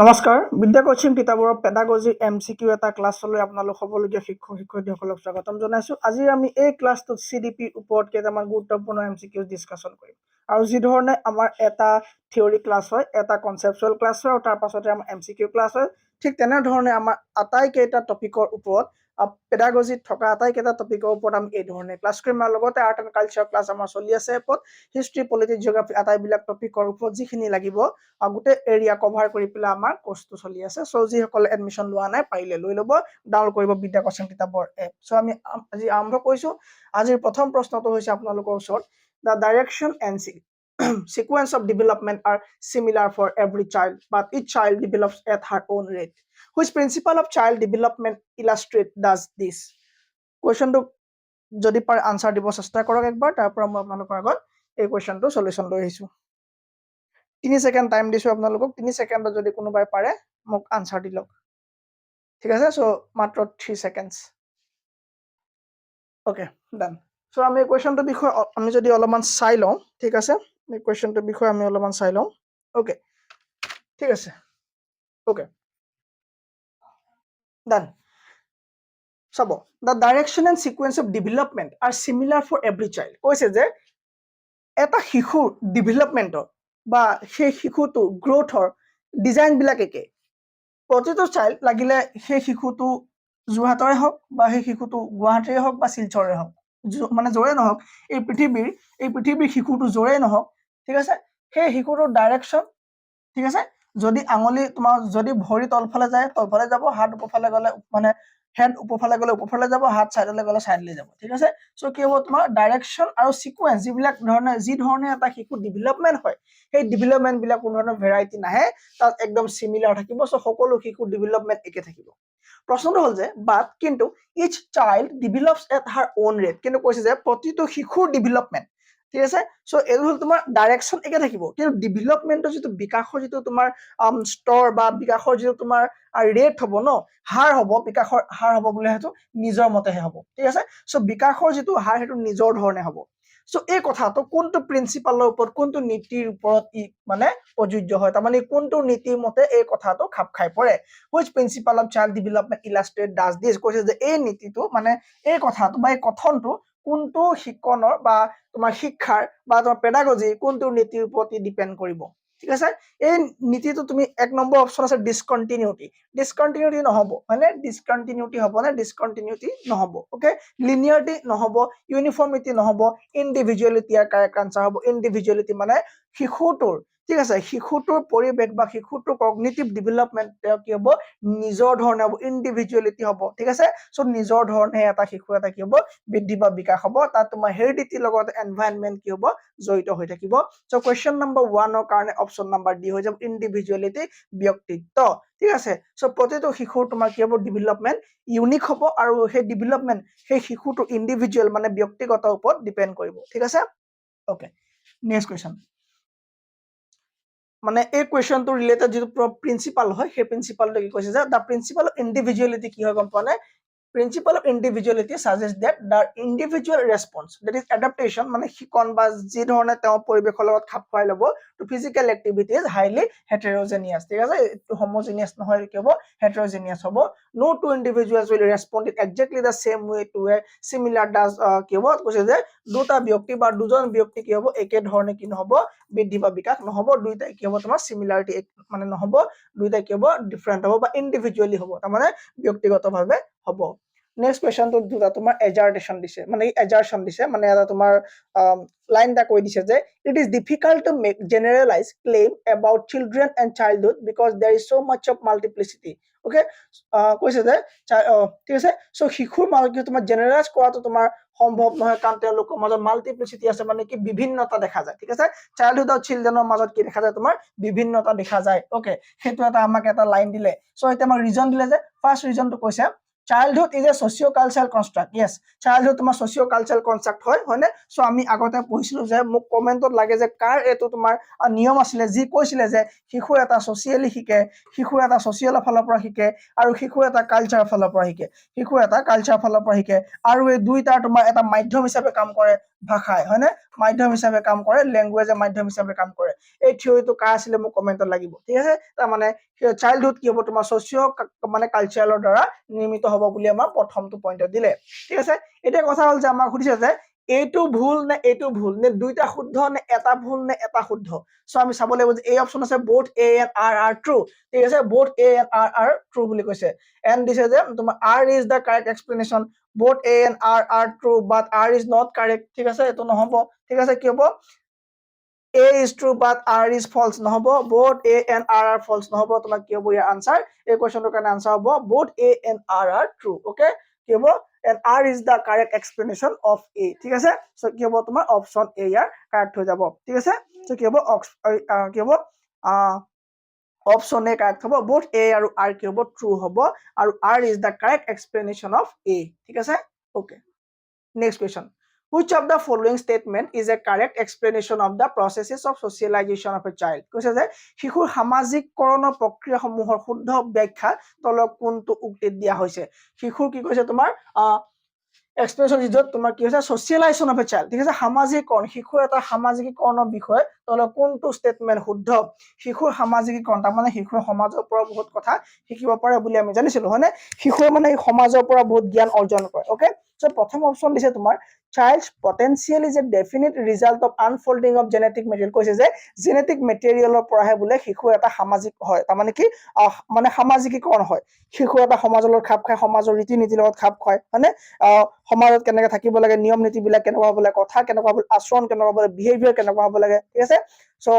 নমস্কাৰ বিদ্যা কোচিং কিতাপৰ পেডাগজি এমচিকিউ এটা ক্লাছলৈ আপোনালোক সকলোকে শিক্ষক শিক্ষয়িত্ৰীসকলক স্বাগতম জনাইছো। আজি আমি এই ক্লাছটোত CDP ওপৰত কেইটামান গুৰুত্বপূৰ্ণ এমচিকিউ ডিছকাশ্যন কৰিম। আৰু যি ধৰণে আমাৰ এটা থিয়ৰী ক্লাছ হয়, এটা কনচেপচুৱেল ক্লাছ হয়, আৰু তাৰ পাছতে আমাৰ এমচিকিউ ক্লাছ হয়, ঠিক তেনেধৰণে আমাৰ আটাইকেইটা টপিকৰ ওপৰত পেডাগজিত থকা আটাইকেইটা টপিকৰ ওপৰত আমি এই ধৰণে ক্লাছ কৰিম। আৰু লগতে আৰ্ট এণ্ড কালচাৰ ক্লাছ আমাৰ চলি আছে এপত হিষ্ট্ৰী, পলিটিক্স, জিঅ'গ্ৰাফী আটাইবিলাক টপিকৰ ওপৰত যিখিনি লাগিব গোটেই এৰিয়া কভাৰ কৰি পেলাই আমাৰ কোৰ্সটো চলি আছে। সো যিসকলে এডমিশন লোৱা নাই পাৰিলে লৈ ল'ব, ডাউনলোড কৰিব বিদ্যা কোচিং কিতাপৰ এপ। সো আমি আজি আৰম্ভ কৰিছো। আজিৰ প্ৰথম প্ৰশ্নটো হৈছে আপোনালোকৰ ওচৰত, the direction and sequence of development are similar for every child, but each child develops at her own rate. Which principle of child development illustrate does this? কুৱেশ্যনটো যদি পাৰে আনসাৰ দিব চেষ্টা কৰক একবাৰ, তাৰ পৰা মই আপোনালোকৰ আগত এই কুৱেশ্যনটো সলিউশন লৈ আহিছো। 3 সেকেন্ড টাইম দিছো আপোনালোকক। 3 সেকেন্ডত যদি কোনোবাই পাৰে মোক আনসাৰ দি লওক। ঠিক আছে, সো মাত্ৰ 3 সেকেন্ডস। ওকে, ডান। সো আমি কুৱেশ্যনটোৰ বিষয়ে আমি যদি অলপমান চাই লওঁ, ঠিক আছে, এই কুৱেশ্যনটোৰ বিষয়ে আমি অলপমান চাই লওঁ। ওকে, ঠিক আছে, ওকে, ডান। চাব, the direction and sequence of development are similar for every child. কৈছে যে এটা শিশুৰ ডেভেলপমেন্টৰ বা সেই শিশুটোৰ গ্ৰোথৰ ডিজাইন বিলাক একে। প্ৰতিটো চাইল্ড লাগিলে সেই শিশুটো যোৰহাটৰে হওক বা সেই শিশুটো গুৱাহাটীৰে হওক বা শিলচৰৰে হওক, মানে য'ৰে নহওক, এই পৃথিৱীৰ শিশুটো য'ৰে নহওক, ঠিক আছে, সেই শিশুটোৰ ডাইৰেকশ্যন, ঠিক আছে, যদি আঙুলি তোমাৰ যদি ভৰি তলফালে যায় তলফালে যাব, হাত ওপৰফালে গ'লে মানে হেড ওপৰফালে গ'লে ওপৰফালে যাব, হাত সাইডলৈ গ'লে সাইডলৈ যাব। ঠিক আছে, সো কি হ'ব তোমাৰ ডাইৰেকশ্যন আৰু সিকুৱেন্স যিবিলাক ধৰণে যি ধৰণে এটা শিশু ডেভেলপমেন্ট হয়, সেই ডেভেলপমেন্ট বিলাক কোনো ধৰণৰ ভেৰাইটি নাহে, তাত একদম সিমিলাৰ থাকিব। সো সকলো শিশুৰ ডেভেলপমেন্ট একে থাকিব। প্ৰশ্নটো হ'ল যে বাট কিন্তু each child develops at her own rate, কিন্তু কৈছে যে প্ৰতিটো শিশুৰ ডেভেলপমেন্ট, ঠিক আছে, সো এইটো হ'ল তোমাৰ ডাইৰেকশ্যন একে থাকিব, কিন্তু ডেভেলপমেন্টৰ যিটো বিকাশৰ যিটো তোমাৰ স্তৰ বা বিকাশৰ যিটো তোমাৰ ৰেট হ'ব ন, হাৰ হ'ব, বিকাশৰ হাৰ হ'ব বোলে সেইটো নিজৰ মতেহে হ'ব। ঠিক আছে, সো বিকাশৰ যিটো হাৰ সেইটো নিজৰ ধৰণে হ'ব। সো এই কথাটো কোনটো প্ৰিন্সিপালৰ ওপৰত, কোনটো নীতিৰ ওপৰত ই মানে প্ৰযোজ্য হয়, তাৰমানে কোনটো নীতিৰ মতে এই কথাটো খাপ খাই পৰে। which principle of child development illustrate does this? কৈছে যে এই নীতিটো মানে এই কথাটো বা এই কথনটো কোনটো শিক্ষণৰ বা তোমাৰ শিক্ষাৰ বা তোমাৰ পেডাগজি কোনটো নীতিৰ ওপৰত ডিপেন্ড কৰিব। ঠিক আছে, এই নীতিটো তুমি এক নম্বৰ অপশ্যন আছে ডিসকণ্টিনিউটি। ডিসকণ্টিনিউটি নহব, মানে ডিসকণ্টিনিউটি হ'ব নে ডিসকণ্টিনিউটি নহব। ওকে, লিনিয়াৰিটি নহব, ইউনিফৰ্মিটি নহব, ইণ্ডিভিজুৱেলিটি ইয়াৰ কাৰেক্ট আনসাৰ হ'ব। ইণ্ডিভিজুৱেলিটি মানে শিশুটোৰ, ঠিক আছে, শিশুটোৰ পৰিৱেশ বা শিশুটোৰ কগনিটিভ ডেভেলপমেন্ট তেওঁ কি হ'ব নিজৰ ধৰণে হ'ব, ইণ্ডিভিজুৱেলিটি হ'ব। ঠিক আছে, সো নিজৰ ধৰণে এটা শিশু এটা কি হ'ব বৃদ্ধি বা বিকাশ হ'ব, তাত তোমাৰ হেৰিডিটিৰ লগত এনভাইৰনমেন্ট কি হ'ব জড়িত হৈ থাকিব। সো কুৱেশ্যন নম্বৰ 1ৰ কাৰণে অপশ্যন নম্বৰ ডি হৈ যাব ইণ্ডিভিজুৱেলিটি, ব্যক্তিত্ব। ঠিক আছে, সো প্ৰতিটো শিশুৰ তোমাৰ কি হ'ব ডেভেলপমেন্ট ইউনিক হ'ব, আৰু সেই ডেভেলপমেন্ট সেই শিশুটোৰ ইণ্ডিভিজুৱেল মানে ব্যক্তিগত ওপৰত ডিপেন্ড কৰিব। ঠিক আছে, ওকে, নেক্সট কুৱেশ্যন। মানে এই কুৱেশ্যনটো ৰিলেটেড যিটো প্ৰিন্সিপাল হয়, সেই প্ৰিন্সিপালটো কি কৈছে যে দ্য প্ৰিন্সিপাল অফ ইণ্ডিভিজুৱেলিটি কি হয় গম পোৱা নাই। Principle of individuality suggests that the individual response, that is adaptation, মানে শিকন বা যি ধৰণে তেওঁ পৰিৱেশৰ লগত খাপ খুৱাই ল'ব, to physical activity is highly heterogeneous. ঠিক আছে, এইটো homogeneous নহয়, কি হ'ব heterogeneous হ'ব. No two individuals will respond in exactly the same way to a similar does কি হ'ব কৈছে যে দুটা ব্যক্তি বা দুজন ব্যক্তি কি হ'ব একে ধৰণে কি নহ'ব বৃদ্ধি বা বিকাশ নহ'ব, দুইটা কি হ'ব তোমাৰ সিমিলাৰিটি মানে নহ'ব, দুইটা কি হ'ব ডিফাৰেন্ট হ'ব বা ইণ্ডিভিজুৱেলি হ'ব, তাৰমানে ব্যক্তিগতভাৱে হ'ব। নেক্সট কুৱেশ্যনটো দুটা তোমাৰ এজাৰ্টেশ্যন দিছে, মানে এজাৰ্চন দিছে, মানে এটা তোমাৰ লাইন এটা কৈ দিছে যে it is difficult to make generalize claim about children and childhood because there is so' much of multiplicity. Okay, কৈছে যে ঠিক আছে, চ' শিশুৰ মাজত তোমাৰ জেনেৰেলাইজ কৰাটো তোমাৰ সম্ভৱ নহয়, কাৰণ তেওঁলোকৰ মাজত মাল্টিপ্লিচিটি আছে, মানে কি বিভিন্নতা দেখা যায়। ঠিক আছে, চাইল্ডহুড আৰু চিলড্ৰেনৰ মাজত কি দেখা যায় তোমাৰ বিভিন্নতা দেখা যায়। ওকে, সেইটো এটা আমাক এটা লাইন দিলে। চ' এতিয়া আমাক ৰিজন দিলে যে ফাৰ্ষ্ট ৰিজনটো কৈছে childhood is a socio cultural construct yes childhood তোমাৰ সোচিঅ কালচাৰেল কনষ্ট্ৰাক্ট হয়নে সো আমি আগতে পঢ়িছিলো যে মোক কমেন্টত লাগে যে কাৰ এটো তোমাৰ নিয়ম আছিলে যি কৈছিলে যে শিশু এটা সোচিয়েলি শিকে শিশু এটা সোচিয়েলৰ ফালৰ পৰা শিকে আৰু শিশু এটা কালচাৰৰ ফালৰ পৰা শিকে শিশু এটা কালচাৰৰ ফালৰ পৰা শিকে আৰু এই দুইটা তোমাৰ এটা মাধ্যম হিচাপে কাম কৰে ভাষায় হয়নে মাধ্যম হিচাপে কাম কৰে ল্যাঙ্গুৱেজে মাধ্যম হিচাপে কাম কৰে এই থিওৰিটো কাৰ আছিলে মোক কমেন্টত লাগিব ঠিক আছে তাৰ মানে চাইল্ডহুড কি হ'ব তোমাৰ সোচিঅ মানে কালচাৰেলৰ দ্বাৰা নিৰ্মিত হ'ব বুলি আমাৰ প্ৰথমটো পইণ্টত দিলে ঠিক আছে এতিয়া কথা হ'ল যে আমাক সুধিছে যে এইটো ভুল নে এইটো ভুল নে দুইটা শুদ্ধ নে এটা ভুল নে এটা শুদ্ধ সো আমি চাব লাগিব যে এই অপচন আছে both a and r are true ঠিক আছে both a and r are true বুলি কৈছে and দিছে যে তোমাৰ r is the correct explanation both a and r are true but r is not correct ঠিক আছে এটো নহব ঠিক আছে কি হ'ব a is true but r is false নহব both a and r are false নহব তোমাক কি হ'ব ইয়াৰ আনসাৰ এই কোৱেশ্চনটোৰ কাৰণে আনসাৰ হ'ব both a and r are true okay কি হ'ব and r is the correct explanation of a ঠিক আছে সো কি হ'ব তোমাৰ অপচন a ইয়াৰ কাৰেক্ট হৈ যাব ঠিক আছে সো কি হ'ব কি হ'ব অপচন a কাৰেক্ট হ'ব both a আৰু r কি হ'ব ট্ৰু হ'ব আৰু r is the correct explanation of a ঠিক আছে okay next question which of the following statement is a correct explanation of the processes of socialization of a child কৈছে যে শিশুৰ সামাজিককৰণৰ প্ৰক্ৰিয়াসমূহৰ শুদ্ধ ব্যাখ্যা তলৰ কোনটো উক্তিত দিয়া হৈছে শিশুৰ কি কৈছে তোমাৰ এক্সপ্ৰেছন য'ত তোমাৰ কি হৈছে সোচিয়েলাইজেশ্যন অফ এ চাইল্ড ঠিক আছে সামাজিককৰণ শিশুৰ এটা সামাজিকীকৰণৰ বিষয়ে তলৰ কোনটো ষ্টেটমেন্ট শুদ্ধ শিশুৰ সামাজিকীকৰণ তাৰমানে শিশুৰ সমাজৰ পৰা বহুত কথা শিকিব পাৰে বুলি আমি জানিছিলো হয়নে শিশুৰ মানে সমাজৰ পৰা বহুত জ্ঞান অৰ্জন কৰে ওকে সো প্ৰথম অপচন দিছে তোমাৰ child's potential is a definite result of unfolding of genetic material কৈছে যে জেনেটিক মেটেৰিয়েলৰ পৰাহে বুলে শিশু এটা সামাজিক হয় তাৰমানে কি মানে সামাজিকীকৰণ হয় শিশু এটা সমাজৰ লগত খাপ খায় সমাজৰ ৰীতি নীতিৰ লগত খাপ খায় হয়নে সমাজত কেনেকৈ থাকিব লাগে নিয়ম নীতিবিলাক কেনেকুৱা হ'ব লাগে কথা কেনেকুৱা হ'ব আচৰণ কেনেকুৱা হ'ব লাগে বিহেভিয়াৰ কেনেকুৱা হ'ব লাগে ঠিক আছে সো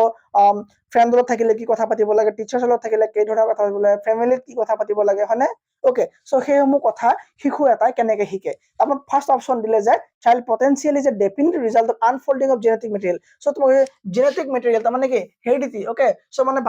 ফ্ৰেণ্ডৰ লগত থাকিলে কি কথা পাতিব লাগে টিচাৰৰ লগত থাকিলে কি ধৰণৰ কথা পাতিব লাগে ফ্যামিলিত কি কথা পাতিব লাগে হয়নে ওকে সো সেইসমূহ কথা শিশু এটাই কেনেকৈ শিকে আমাৰ ফাৰ্স্ট অপচন দিলে যে child potential is a definite result of unfolding of genetic material so তোমাক genetic material তাৰমানে কি হেৰিডিটি ওকে সো মানে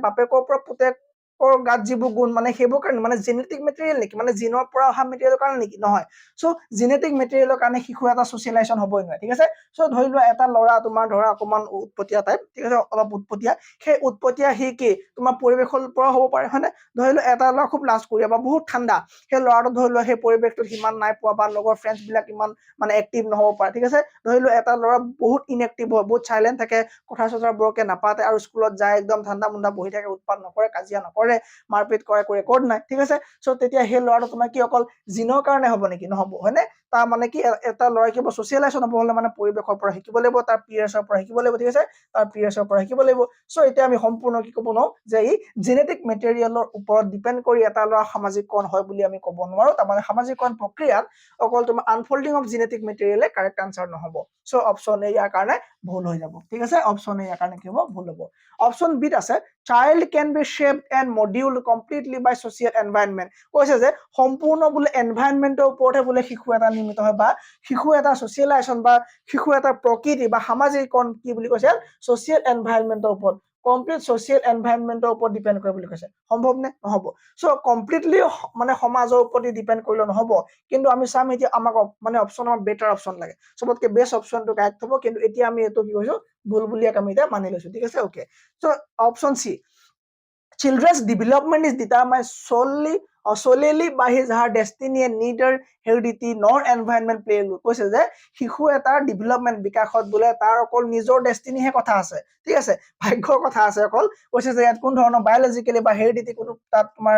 বাপেকৰ পৰা পুতেকৰ গাত যিবোৰ গুণ মানে সেইবোৰ কাৰণে মানে জেনেটিক মেটেৰিয়েল নেকি মানে জিনৰ পৰা অহা মেটেৰিয়েলৰ কাৰণে নেকি নহয় সো জেনেটিক মেটেৰিয়েলৰ কাৰণে শিশু এটা সোচিয়েলাইজেশ্যন হ'বই নহয় ঠিক আছে সো ধৰি লোৱা এটা ল'ৰা তোমাৰ ধৰা অকমান উৎপতীয়া টাইপ ঠিক আছে অলপ উৎপতীয়া সেই উৎপতীয়া হি কি তোমাৰ পৰিৱেশৰ পৰা হ'ব পাৰে হয়নে ধৰি লোৱা এটা ল'ৰা খুব লাজ কৰিয়া বা বহুত ঠাণ্ডা সেই ল'ৰাটো ধৰি লোৱা সেই পৰিৱেশটোত সিমান নাই পোৱা বা লগৰ ফ্ৰেণ্ডছ বিলাক ইমান মানে এক্টিভ নহ'ব পাৰে ঠিক আছে ধৰি লোৱা এটা ল'ৰা বহুত ইনএক্টিভ হয় বহুত সাইলেন্ট থাকে কথা চথা বৰকে নাপাতে আৰু স্কুলত যায় একদম ঠাণ্ডা মুণ্ডা বহি থাকে উৎপাত নকৰে কাজিয়া নকৰে মাৰপিট কৰে ৰেকৰ্ড নাই ঠিক আছে সো তেতিয়া সেই ল'ৰাটো তোমাৰ কি অকল জিনৰ কাৰণে হ'ব নেকি নহ'ব হয়নে তাৰ মানে কি এটা ল'ৰা কিবা সোচিয়েলাইজেশ্যন হ'ব হ'লে মানে পৰিৱেশৰ পৰা শিকিব লাগিব তাৰ পিয়াৰ্ছৰ পৰা শিকিব লাগিব ঠিক আছে তাৰ পিয়াৰ্ছৰ পৰা শিকিব লাগিব সো এতিয়া আমি সম্পূৰ্ণ কি ক'ব নোৱাৰো যে ই জেনেটিক মেটেৰিয়েলৰ ওপৰত ডিপেন্ড কৰি এটা ল'ৰা সামাজিককৰণ হয় বুলি আমি ক'ব নোৱাৰো তাৰমানে সামাজিককৰণ প্ৰক্ৰিয়াত অকল তোমাৰ আনফোল্ডিং অফ জেনেটিক মেটেৰিয়েলে কাৰেক্ট আনসাৰ নহ'ব সো অপচন এ ইয়াৰ কাৰণে ভুল হৈ যাব ঠিক আছে অপচন এ ইয়াৰ কাৰণে কি হ'ব ভুল হ'ব অপচন বিত আছে child can be shaped and molded completely by social environment কৈছে যে সম্পূৰ্ণ বুলে এনভায়ৰনমেন্টৰ ওপৰতে বুলে শিশু এটা নিৰ্মিত হয় বা শিশু এটা সোচিয়েলাইজেশ্যন বা শিশু এটা প্ৰকৃতি বা সামাজিককৰণ কি বুলি কৈছে সোশিয়েল এনভায়ৰনমেন্টৰ ওপৰত কমপ্লিট সোশিয়েল এনভায়ৰনমেন্টৰ ওপৰত ডিপেন্ড কৰে বুলি কৈছে সম্ভৱ নে নহব সো কমপ্লিটলি মানে সমাজৰ ওপৰত ডিপেন্ড কৰিলে নহব কিন্তু আমি চাম এতিয়া আমাক মানে অপচনৰ বেটাৰ অপচন লাগে সবতকে বেষ্ট অপচনটো কাৰেক্ট হ'ব কিন্তু এতিয়া আমি এটো কি কৈছো ভুল বুলি আমি এটা মানি লৈছো ঠিক আছে okay so option C children's development is determined solely by his her destiny and neither heredity nor environment play a role কৈছে যে শিশু এটাৰ ডেভেলপমেন্ট বিকাশত বুলে তাৰ অকল নিজৰ ডেষ্টিনি হে কথা আছে ঠিক আছে ভাগ্যৰ কথা আছে অকল কৈছে যে ইয়াত কোন ধৰণৰ বায়োলজিক্যালি বা হেৰিডিটি কোনো তাত তোমাৰ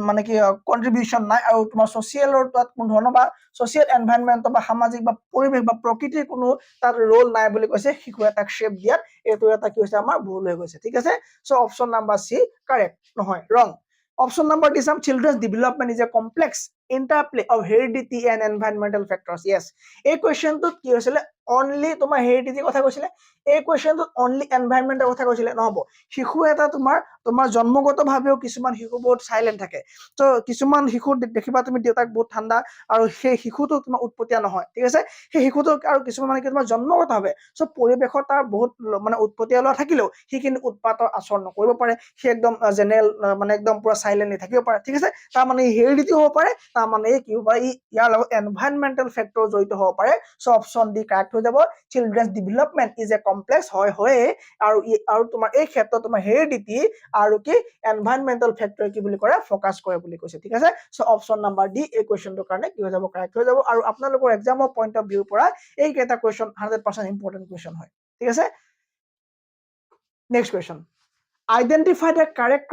মানে কি কন্ট্ৰিবিউশন নাই আৰু তোমাৰ সোশিয়েলৰ তাত কোন ধৰণৰ বা সোশিয়েল এনভায়ৰনমেন্ট বা সামাজিক বা পৰিৱেশ বা প্ৰকৃতিৰ কোনো তাত ৰোল নাই বুলি কৈছে শিশু এটাক শেপ দিয়াত এটো এটা কি হৈছে আমাৰ ভুল হৈ গৈছে ঠিক আছে সো অপচন নাম্বাৰ সি কাৰেক্ট নহয় ৰং অপচন নাম্বাৰ ডি চাম children's development is a complex interplay of heredity and environmental factors. Yes, এই কুৱেশ্যনটোত কি হৈছিলে অনলি তোমাৰ হেৰিডিটিৰ কথা কৈছিলে এই কুৱেশ্যনটোত অনলি এনভাইৰনমেন্টৰ কথা কৈছিলে নহব শিশু এটা তোমাৰ জন্মগতভাৱেও কিছুমান শিশু বহুত সাইলেন্ট থাকে তো কিছুমান শিশু দেখিবা তুমি দেউতাক বহুত ঠাণ্ডা আৰু সেই শিশুটো তোমাৰ উৎপতীয়া নহয় ঠিক আছে সেই শিশুটো আৰু কিছুমান মানে কি তোমাৰ জন্মগতভাৱে সো পৰিৱেশত তাৰ বহুত মানে উৎপতীয়া লোৱা থাকিলেও সি কিন্তু উৎপাতৰ আচৰণ নকৰিব পাৰে সি একদম জেনেৰেল মানে একদম পুৰা সাইলেন্টলি থাকিব পাৰে ঠিক আছে তাৰ মানে হেৰিডিটি হ'ব পাৰে তাৰ মানে কি হ'ব পাৰে ইয়াৰ লগত এনভাইৰনমেন্টেল ফেক্টৰ জড়িত হ'ব পাৰে সো অপচন ডি কাৰেক্ট হৈ যাব children's development is a complex হয় আৰু তোমাৰ এই ক্ষেত্ৰত তোমাৰ হেৰিডিটি আৰু কি এনভাইৰনমেন্টেল ফেক্টৰ কি বুলি কৰে ফকাস কৰে বুলি কৈছে ঠিক আছে সো অপচন নাম্বাৰ ডি এই কুৱেশ্যনটোৰ কাৰণে কি হৈ যাব কাৰেক্ট হৈ যাব আৰু আপোনালোকৰ এক্সামৰ পইণ্ট অফ ভিউৰ পৰা এই কেইটা কুৱেশ্যন 100% ইম্পৰ্টেন্ট কুৱেশ্যন হয় ঠিক আছে next question identify the correct